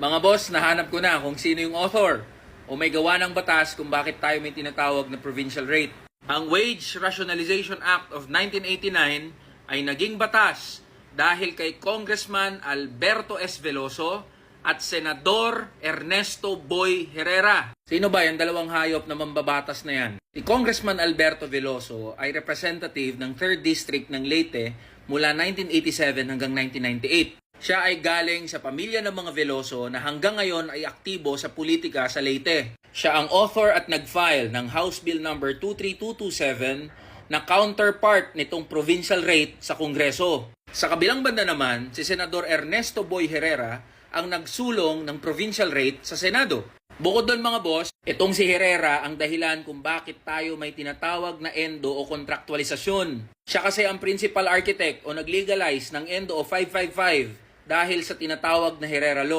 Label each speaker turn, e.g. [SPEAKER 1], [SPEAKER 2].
[SPEAKER 1] Mga boss, nahanap ko na kung sino yung author o may gawa ng batas kung bakit tayo may tinatawag na provincial rate. Ang Wage Rationalization Act of 1989 ay naging batas dahil kay Congressman Alberto S. Veloso at Senador Ernesto Boy Herrera. Sino ba yung dalawang hayop na mambabatas na yan? Si Congressman Alberto Veloso ay representative ng 3rd District ng Leyte mula 1987 hanggang 1998. Siya ay galing sa pamilya ng mga Veloso na hanggang ngayon ay aktibo sa politika sa Leyte. Siya ang author at nag-file ng House Bill No. 23227 na counterpart nitong provincial rate sa Kongreso. Sa kabilang banda naman, si Senador Ernesto Boy Herrera ang nagsulong ng provincial rate sa Senado. Bukod doon mga boss, itong si Herrera ang dahilan kung bakit tayo may tinatawag na endo o kontraktualisasyon. Siya kasi ang principal architect o nag-legalize ng endo o 555 dahil sa tinatawag na Herrera Law.